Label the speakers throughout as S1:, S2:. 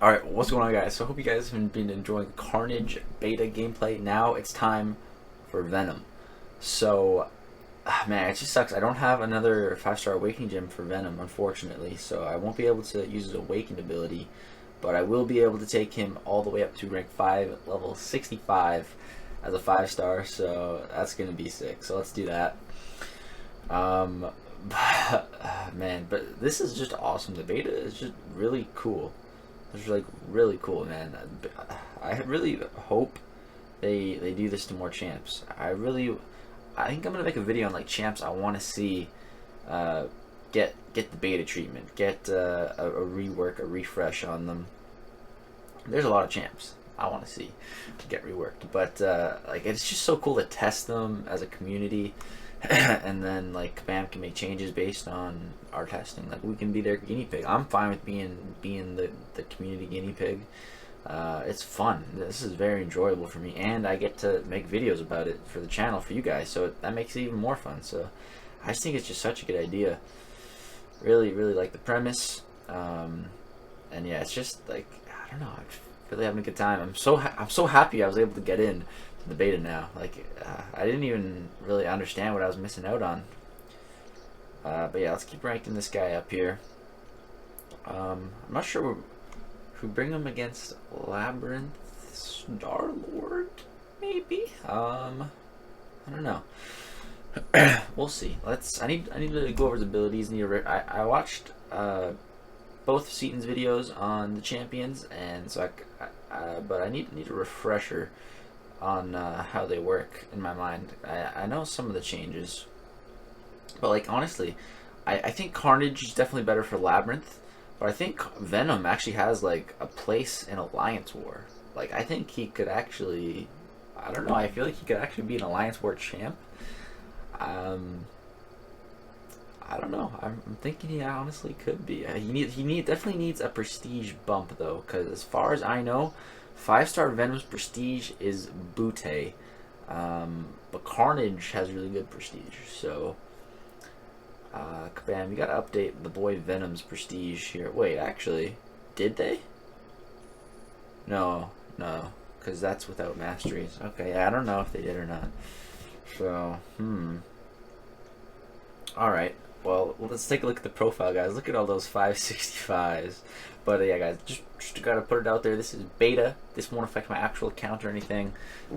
S1: Alright, what's going on, guys? So I hope you guys have been enjoying Carnage beta gameplay. Now it's time for Venom. So, man, it just sucks. I don't have another 5-star Awakening Gem for Venom, unfortunately. So I won't be able to use his Awakened ability. But I will be able to take him all the way up to rank 5, level 65 as a 5-star. So that's going to be sick. So let's do that. Man, but this is just awesome. The beta is just really cool. It's like really cool, man. I really hope they do this to more champs. I think I'm gonna make a video on like champs I want to see get the beta treatment, get a rework, a refresh on them. There's a lot of champs I want to see get reworked, but like it's just so cool to test them as a community. And then like Bam can make changes based on our testing. Like we can be their guinea pig. I'm fine with being the community guinea pig. It's fun. This is very enjoyable for me, and I get to make videos about it for the channel for you guys. So that makes it even more fun. So I just think it's just such a good idea. Really like the premise. And yeah, it's just like I don't know. I'm really having a good time. I'm so happy I was able to get in the beta now. Like I didn't even really understand what I was missing out on. But yeah, let's keep ranking this guy up here. I'm not sure if we bring him against Labyrinth Star Lord, maybe. I don't know. We'll see. I need to go over his abilities. I watched both Seaton's videos on the champions, and so but I need a refresher on how they work in my mind. I know some of the changes, but like honestly, I think Carnage is definitely better for Labyrinth, but I think Venom actually has like a place in Alliance War. Like I think he could actually, I don't know, I feel like he could actually be an Alliance War champ. I don't know. I'm thinking he honestly could be. He definitely needs a prestige bump though, because as far as I know, 5-star Venom's prestige is Butte, but Carnage has really good prestige. So, Kabam, you gotta update the boy Venom's prestige here. Wait, actually, did they? No, because that's without masteries. Okay, I don't know if they did or not. So, Alright, well, let's take a look at the profile, guys. Look at all those 565s. But yeah, guys, just gotta put it out there. This is beta. This won't affect my actual account or anything.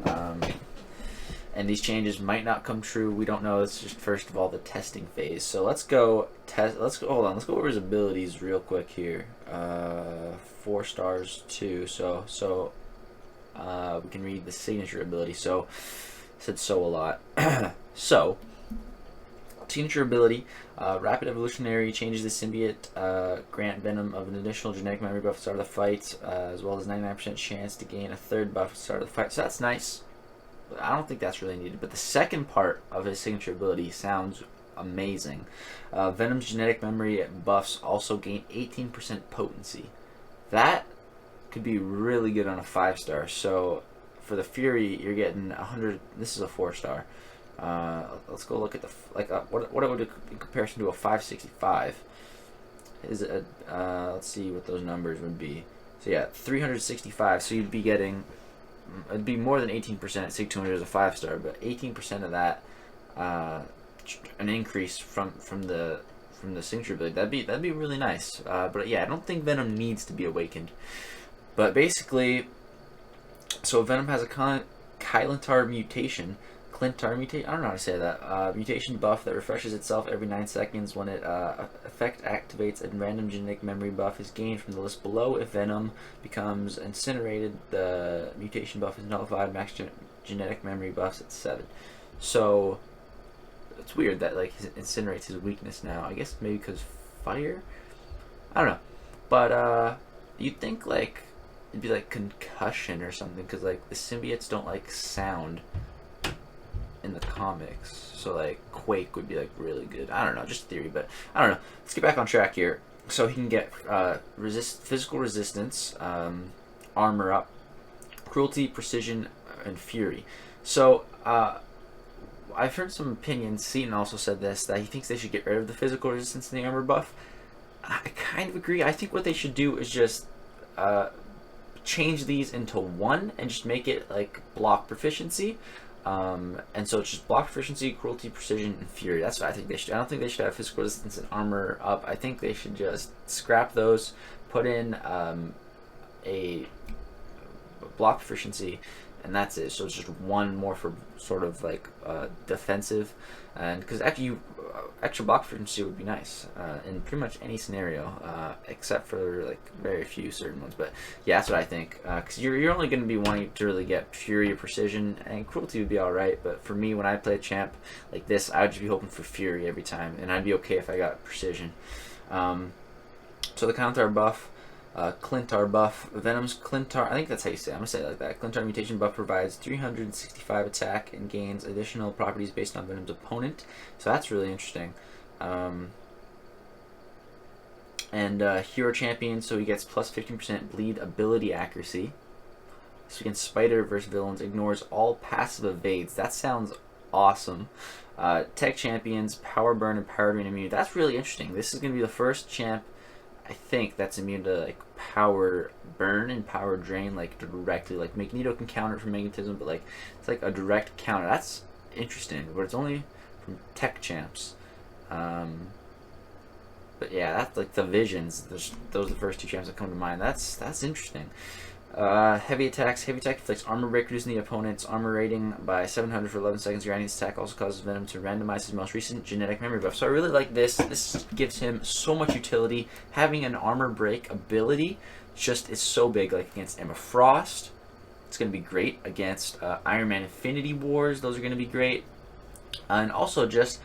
S1: And these changes might not come true. We don't know. It's just first of all the testing phase. So let's go test. Hold on. Let's go over his abilities real quick here. 4 stars too. So we can read the signature ability. So I said so a lot. So. Signature ability, rapid evolutionary, changes the symbiote, grant Venom of an additional genetic memory buff at the start of the fight, as well as 99% chance to gain a 3rd buff at the start of the fight. So that's nice, but I don't think that's really needed. But the second part of his signature ability sounds amazing. Venom's genetic memory buffs also gain 18% potency. That could be really good on a 5-star. So for the Fury, you're getting 100. This is a 4-star. Let's go look at the what it would in comparison to a 565. Is it let's see what those numbers would be. So yeah, 365. So you'd be getting, it'd be more than 18% at Sig 200 as a 5-star, but 18% of that, an increase from the signature ability. That'd be really nice. But yeah, I don't think Venom needs to be awakened. But basically, so Venom has a Kylantar mutation. I don't know how to say that. Mutation buff that refreshes itself every 9 seconds when it effect activates. A random genetic memory buff is gained from the list below. If Venom becomes incinerated, the mutation buff is nullified. Max genetic memory buffs at 7. So it's weird that like he incinerates his weakness now. I guess maybe because fire. I don't know, but you'd think like it'd be like concussion or something, because like the symbiotes don't like sound in the comics, so like Quake would be like really good. I don't know, just theory, but I don't know. Let's get back on track here. So he can get physical resistance, armor up, cruelty, precision, and fury. So I've heard some opinions. Seaton also said this, that he thinks they should get rid of the physical resistance and the armor buff. I kind of agree. I think what they should do is just change these into one and just make it like block proficiency. And so it's just block proficiency, cruelty, precision, and fury. That's what I think they should. I don't think they should have physical resistance and armor up. I think they should just scrap those, put in a block proficiency, and that's it. So it's just one more for sort of like defensive, and because actually extra block proficiency would be nice in pretty much any scenario, except for like very few certain ones. But yeah, that's what I think, because you're only going to be wanting to really get fury or precision, and cruelty would be all right. But for me, when I play a champ like this, I would just be hoping for fury every time, and I'd be okay if I got precision. So the counter buff. Clintar buff. Venom's Clintar, I think that's how you say it. I'm going to say it like that. Clintar mutation buff provides 365 attack and gains additional properties based on Venom's opponent. So that's really interesting. Hero champion, so he gets plus 15% bleed ability accuracy. So against Spider versus villains, ignores all passive evades. That sounds awesome. Tech champions, power burn and power drain immunity. That's really interesting. This is going to be the first champ, I think, that's immune to like power burn and power drain like directly. Like Magneto can counter it from magnetism, but like it's like a direct counter. That's interesting, but it's only from tech champs. But yeah, that's like the visions. Those are the first two champs that come to mind. That's interesting. Heavy attacks. Heavy attack inflicts armor break, reducing the opponent's armor rating by 700 for 11 seconds. Grinding this attack also causes Venom to randomize his most recent genetic memory buff. So I really like this. This gives him so much utility. Having an armor break ability just is so big. Like against Emma Frost, it's going to be great. Against Iron Man Infinity Wars, those are going to be great. And also just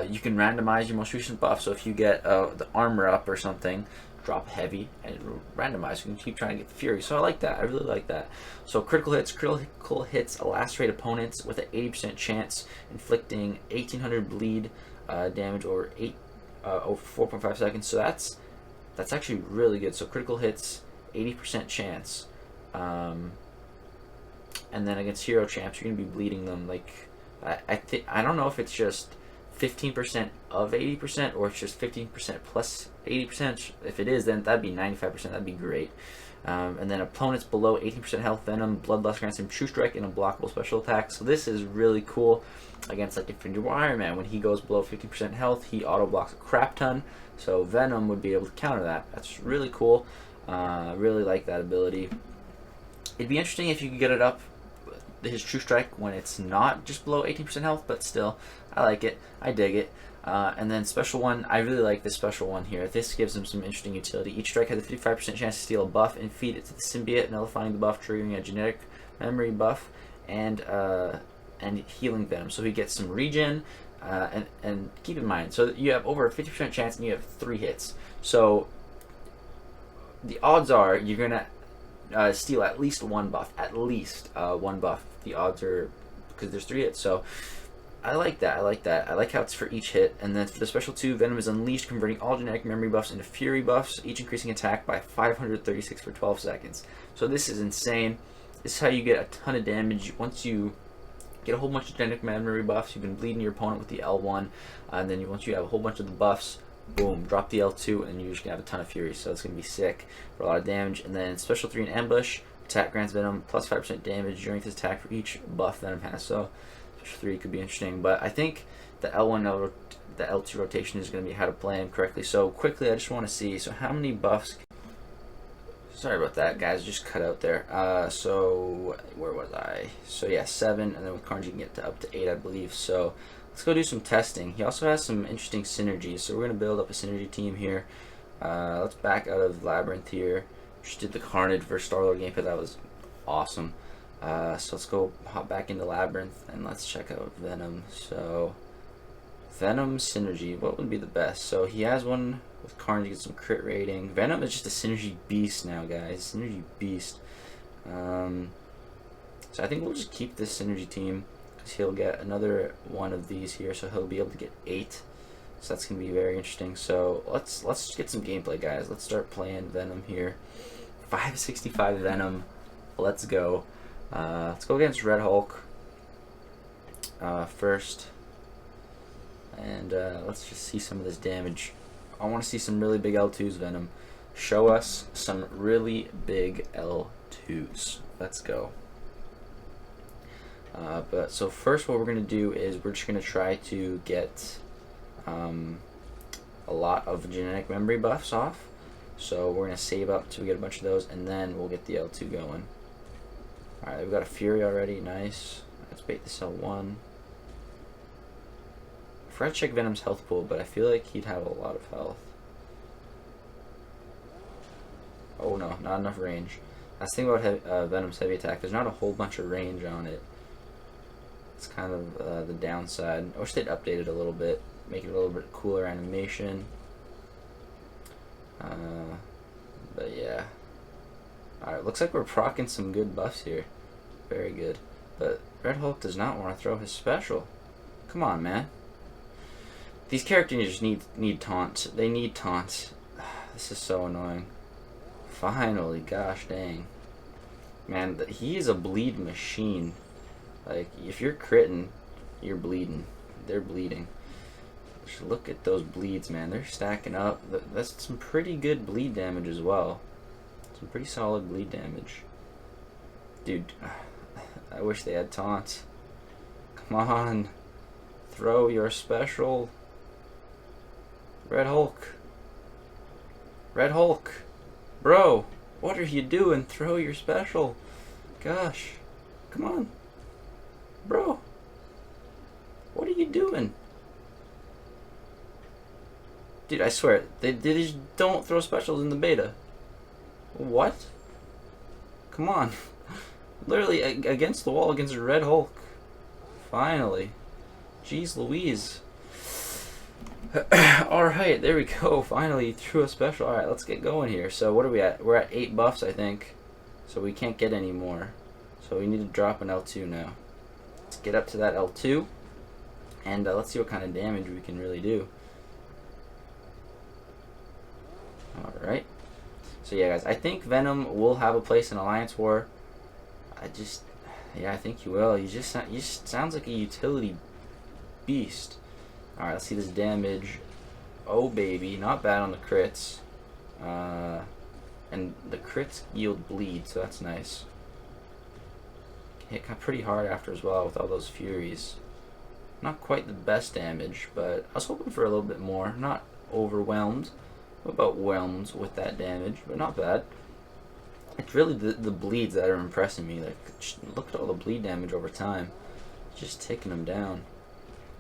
S1: you can randomize your most recent buff. So if you get the armor up or something, drop heavy and randomize. You can keep trying to get the fury. So I like that. I really like that. So critical hits lacerate opponents with an 80% chance, inflicting 1800 bleed damage over 4.5 seconds. So that's actually really good. So critical hits, 80% chance. And then against hero champs, you're gonna be bleeding them like I don't know if it's just 15% of 80% or it's just 15% plus 80%. If it is, then that'd be 95%. That'd be great. And then opponents below 18% health, Venom Bloodlust grants him True Strike and a blockable special attack. So this is really cool against like Infinity War Iron Man. When he goes below 15% health, he auto blocks a crap ton. So Venom would be able to counter that. That's really cool. Really like that ability. It'd be interesting if you could get it up, his True Strike, when it's not just below 18% health, but still, I like it. I dig it. And then special one, I really like this special one here. This gives him some interesting utility. Each strike has a 55% chance to steal a buff and feed it to the symbiote, nullifying the buff, triggering a genetic memory buff, and healing Venom. So he gets some regen, and keep in mind, so you have over a 50% chance and you have 3 hits. So the odds are you're going to steal at least one buff. At least one buff. The odds are, because there's 3 hits. So I like that. I like that. I like how it's for each hit. And then for the special 2, Venom is unleashed, converting all genetic memory buffs into fury buffs, each increasing attack by 536 for 12 seconds. So this is insane. This is how you get a ton of damage. Once you get a whole bunch of genetic memory buffs, you've been bleeding your opponent with the L1, and then once you have a whole bunch of the buffs, boom, drop the L2, and you're just going to have a ton of fury. So it's going to be sick for a lot of damage. And then special 3 in ambush, attack grants Venom plus 5% damage during this attack for each buff Venom has. So 3 could be interesting, but I think the L1, the L2 rotation is going to be how to play him correctly. So quickly, I just want to see, so how many buffs, sorry about that guys, just cut out there. So where was I? So yeah, 7, and then with Carnage you can get to up to 8, I believe. So let's go do some testing. He also has some interesting synergies, so we're going to build up a synergy team here. Let's back out of Labyrinth here. Just did the Carnage versus Star-Lord gameplay. That was awesome. So let's go hop back into Labyrinth and let's check out Venom. So Venom synergy, what would be the best? So he has one with Carnage, gets some crit rating. Venom is just a synergy beast now, guys. Synergy beast. So I think we'll just keep this synergy team because he'll get another one of these here, so he'll be able to get 8. So that's gonna be very interesting. So let's get some gameplay, guys. Let's start playing Venom here. 565 Venom. Let's go. Let's go against Red Hulk first, and let's just see some of this damage. I want to see some really big L2s Venom. show us some really big L2s. Let's go. But so first what we're going to do is we're just going to try to get a lot of genetic memory buffs off. So we're going to save up till we get a bunch of those, and then we'll get the L2 going. Alright, we've got a Fury already. Nice. Let's bait this L1. I forgot to check Venom's health pool, but I feel like he'd have a lot of health. Oh no, not enough range. That's the thing about Venom's heavy attack. There's not a whole bunch of range on it. It's kind of the downside. I wish they'd update it a little bit, make it a little bit cooler animation. But yeah. Alright, looks like we're proccing some good buffs here. Very good. But Red Hulk does not want to throw his special. Come on, man. These characters just need taunts. They need taunts. This is so annoying. Finally, gosh dang. Man, he is a bleed machine. Like, if you're critting, you're bleeding. They're bleeding. Just look at those bleeds, man. They're stacking up. That's some pretty good bleed damage as well. Some pretty solid bleed damage. Dude, I wish they had taunts. Come on. Throw your special. Red Hulk. Red Hulk. Bro, what are you doing? Throw your special. Gosh. Come on. Bro. What are you doing? Dude, I swear, they just don't throw specials in the beta. What? Come on. Literally against the wall against Red Hulk. Finally. Jeez Louise. Alright, there we go. Finally, he threw a special. Alright, let's get going here. So what are we at? We're at 8 buffs, I think. So we can't get any more. So we need to drop an L2 now. Let's get up to that L2. And let's see what kind of damage we can really do. Alright. So yeah, guys, I think Venom will have a place in Alliance War. I think he will. He just sounds like a utility beast. Alright, let's see this damage. Oh, baby. Not bad on the crits. And the crits yield bleed, so that's nice. Hit pretty hard after as well with all those Furies. Not quite the best damage, but I was hoping for a little bit more. Not overwhelmed. About whelmed with that damage, but not bad. It's really the bleeds that are impressing me. Like, look at all the bleed damage over time. Just taking them down.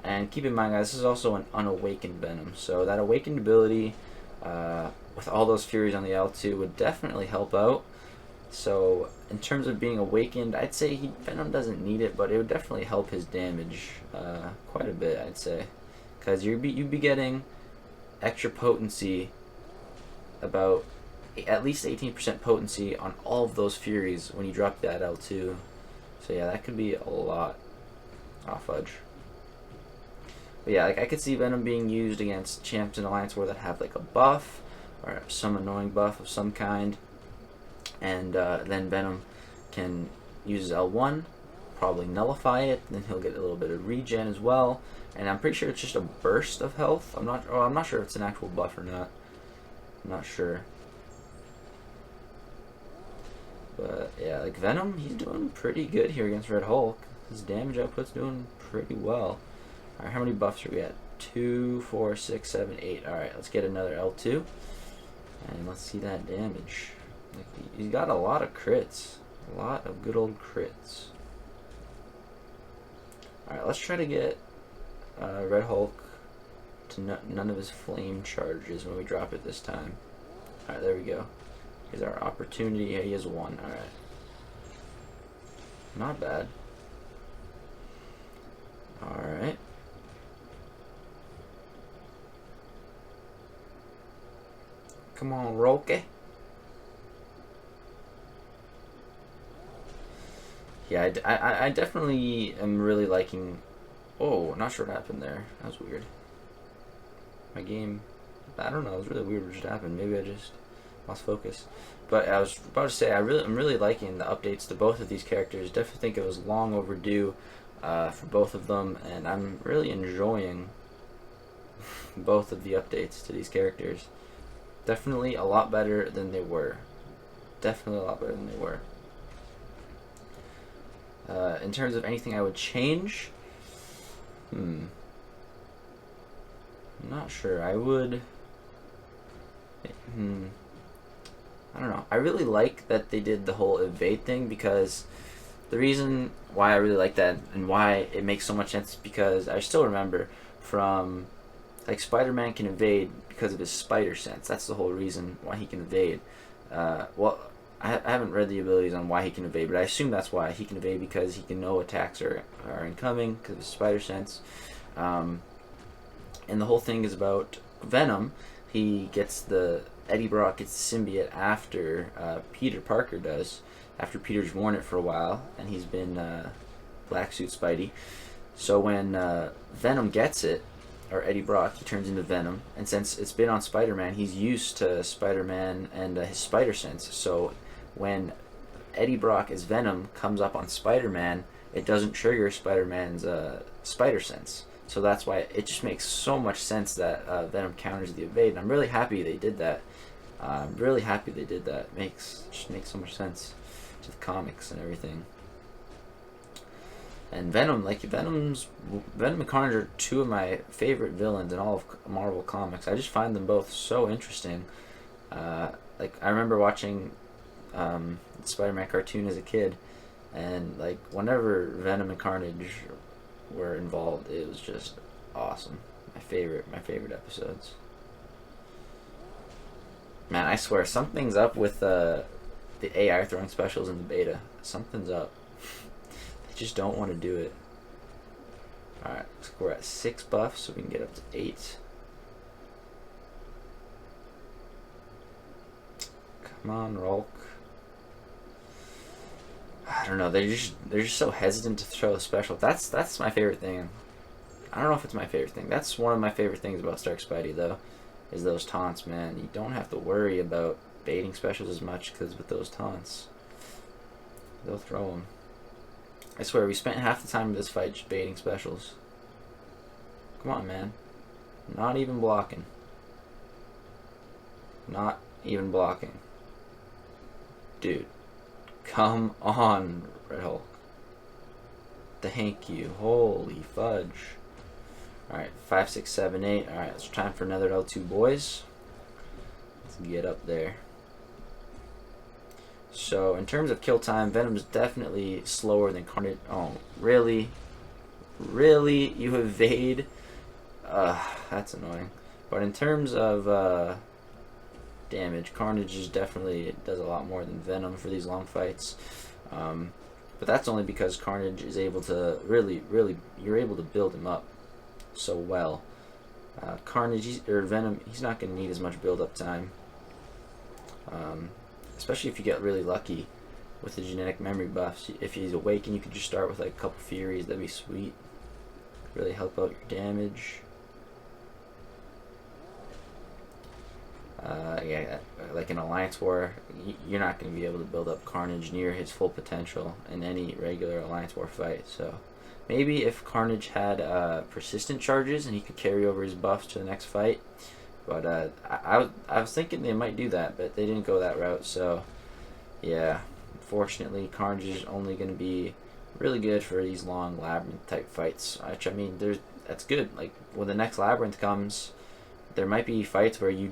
S1: And keep in mind, guys, this is also an unawakened Venom. So that awakened ability, with all those Furies on the L2, would definitely help out. So in terms of being awakened, I'd say Venom doesn't need it, but it would definitely help his damage quite a bit, I'd say. Because you'd be getting extra potency, about at least 18% potency on all of those Furies when you drop that L2. So yeah, that could be a lot. Oh, fudge. But yeah, like, I could see Venom being used against champs in Alliance War that have like a buff or some annoying buff of some kind, and then Venom can use his L1, probably nullify it, and then he'll get a little bit of regen as well. And I'm pretty sure it's just a burst of health. I'm not sure if it's an actual buff or not. I'm not sure. But yeah, like Venom, he's doing pretty good here against Red Hulk. His damage output's doing pretty well. Alright, how many buffs are we at? 2, 4, 6, 7, 8. Alright, let's get another L2. And let's see that damage. Like, he's got a lot of crits. A lot of good old crits. Alright, let's try to get Red Hulk to none of his flame charges when we drop it this time. Alright, there we go. Here's our opportunity. Yeah, he has 1. Alright. Not bad. Alright. Come on, Rulk. Yeah, I definitely am really liking... Oh, not sure what happened there. That was weird. My game... I don't know, it was really weird what just happened. Maybe I just lost focus. But I was about to say, I'm really liking the updates to both of these characters. Definitely think it was long overdue for both of them, and I'm really enjoying both of the updates to these characters. Definitely a lot better than they were. Definitely a lot better than they were. In terms of anything I would change, I'm not sure. I would. I don't know. I really like that they did the whole evade thing, because the reason why I really like that and why it makes so much sense is because I still remember from, like, Spider-Man can evade because of his spider sense. That's the whole reason why he can evade. Well, I haven't read the abilities on why he can evade, but I assume that's why he can evade, because he can know attacks are incoming because of his spider sense. And the whole thing is about Venom. He gets Eddie Brock gets the symbiote after Peter Parker does. After Peter's worn it for a while, and he's been Black Suit Spidey. So when Venom gets it, or Eddie Brock, he turns into Venom. And since it's been on Spider-Man, he's used to Spider-Man and his spider sense. So when Eddie Brock as Venom comes up on Spider-Man, it doesn't trigger Spider-Man's spider sense. So that's why it just makes so much sense that Venom counters the evade. And I'm really happy they did that. I'm really happy they did that. Just makes so much sense to the comics and everything. And Venom and Carnage are two of my favorite villains in all of Marvel Comics. I just find them both so interesting. Like, I remember watching the Spider-Man cartoon as a kid, and like whenever Venom and Carnage were involved, it was just awesome. My favorite episodes. Man, I swear something's up with the AI throwing specials in the beta. Something's up. They just don't want to do it. Alright, so we're at 6 buffs, so we can get up to 8. Come on, Rulk. I don't know, they're just so hesitant to throw a special. That's my favorite thing. I don't know if it's my favorite thing. That's one of my favorite things about Stark Spidey, though, is those taunts, man. You don't have to worry about baiting specials as much, because with those taunts, they'll throw them. I swear, we spent half the time of this fight just baiting specials. Come on, man. Not even blocking. Not even blocking. Dude. Come on, Red Hulk. Thank you. Holy fudge. Alright, 5, 6, 7, 8. Alright, it's time for another L2, boys. Let's get up there. So, in terms of kill time, Venom's definitely slower than Carnage. Oh, really? Really? You evade? That's annoying. But in terms of damage, Carnage is definitely does a lot more than Venom for these long fights. But that's only because Carnage is able to really, you're able to build him up so well. Carnage, or Venom, he's not going to need as much build-up time. Especially if you get really lucky with the genetic memory buffs. If he's awake and you could just start with like a couple Furies, that'd be sweet. Really help out your damage. Yeah, like in Alliance War, you're not going to be able to build up Carnage near his full potential in any regular Alliance War fight. So maybe if Carnage had persistent charges and he could carry over his buffs to the next fight. But I was thinking they might do that, but they didn't go that route. So yeah, unfortunately, Carnage is only going to be really good for these long labyrinth type fights. Which, I mean, that's good. Like when the next labyrinth comes, there might be fights where you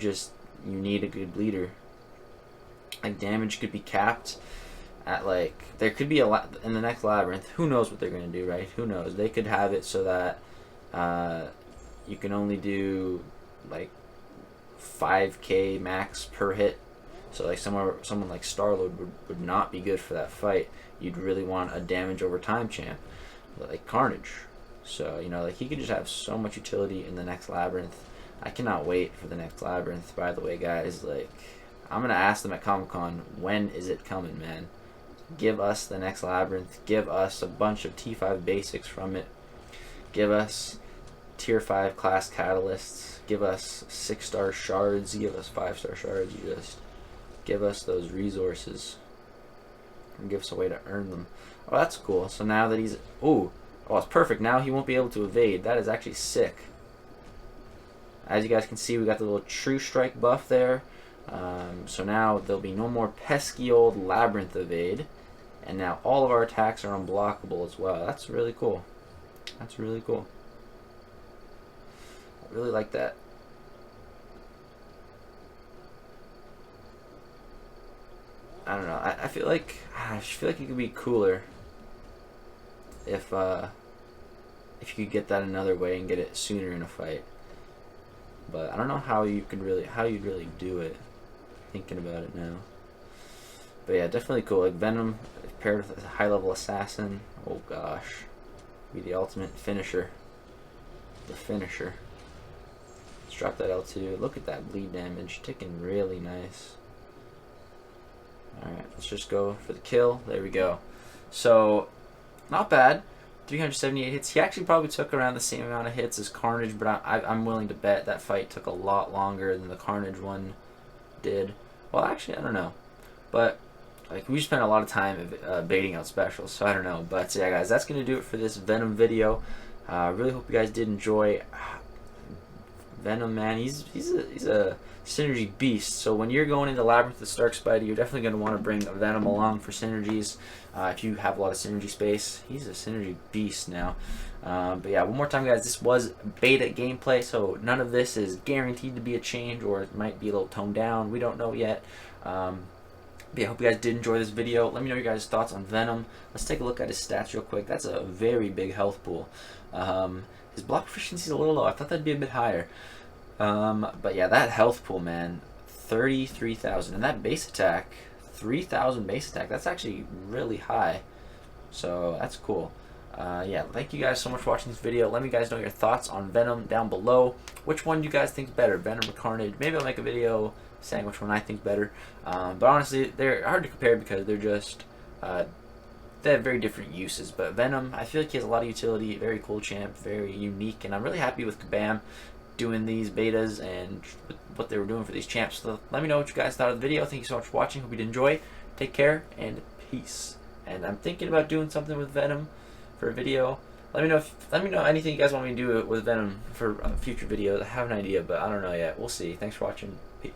S1: need a good leader. Like damage could be capped at like, there could be a lot in the next labyrinth. Who knows what they're going to do, right? Who knows? They could have it so that you can only do like 5k max per hit. So like someone like Star-Lord would not be good for that fight. You'd really want a damage over time champ like Carnage. So, you know, like he could just have so much utility in the next labyrinth. I cannot wait for the next labyrinth, by the way, guys. Like, I'm going to ask them at Comic-Con, when is it coming, man? Give us the next labyrinth. Give us a bunch of T5 basics from it. Give us tier 5 class catalysts. Give us 6-star shards. Give us 5-star shards. You just give us those resources. And give us a way to earn them. Oh, that's cool. So now that he's... Ooh. Oh, it's perfect. Now he won't be able to evade. That is actually sick. As you guys can see, we got the little True Strike buff there. So now there'll be no more pesky old Labyrinth evade, and now all of our attacks are unblockable as well. That's really cool. That's really cool. I really like that. I don't know. I feel like it could be cooler if you could get that another way and get it sooner in a fight. But I don't know how you'd really do it. Thinking about it now. But yeah, definitely cool. Like Venom paired with a high level assassin. Oh gosh, be the ultimate finisher. The finisher. Let's drop that L2. Look at that bleed damage, ticking really nice. Alright, let's just go for the kill. There we go. So, not bad. 378 hits. He actually probably took around the same amount of hits as Carnage, but I'm willing to bet that fight took a lot longer than the Carnage one did. Well, actually, I don't know. But, like, we spent a lot of time baiting out specials, so I don't know. But, yeah, guys, that's going to do it for this Venom video. I really hope you guys did enjoy. Venom, man, he's a synergy beast. So when you're going into Labyrinth with Stark Spidey, you're definitely going to want to bring Venom along for synergies. If you have a lot of synergy space, he's a synergy beast now. But yeah, one more time, guys, this was beta gameplay, so none of this is guaranteed to be a change, or it might be a little toned down. We don't know yet. But yeah, I hope you guys did enjoy this video. Let me know your guys' thoughts on Venom. Let's take a look at his stats real quick. That's a very big health pool. His block proficiency is a little low. I thought that'd be a bit higher. But yeah, that health pool, man, 33,000. And that base attack, 3,000 base attack. That's actually really high. So that's cool. Yeah, thank you guys so much for watching this video. Let me guys know your thoughts on Venom down below. Which one do you guys think is better, Venom or Carnage? Maybe I'll make a video saying which one I think is better. But honestly, they're hard to compare because they're just... they have very different uses. But Venom, I feel like he has a lot of utility. Very cool champ, very unique, and I'm really happy with Kabam doing these betas and what they were doing for these champs. So let me know what you guys thought of the video. Thank you so much for watching. Hope you did enjoy. Take care and peace. And I'm thinking about doing something with Venom for a video. Let me know anything you guys want me to do with Venom for future videos. I have an idea, but I don't know yet. We'll see. Thanks for watching. Peace.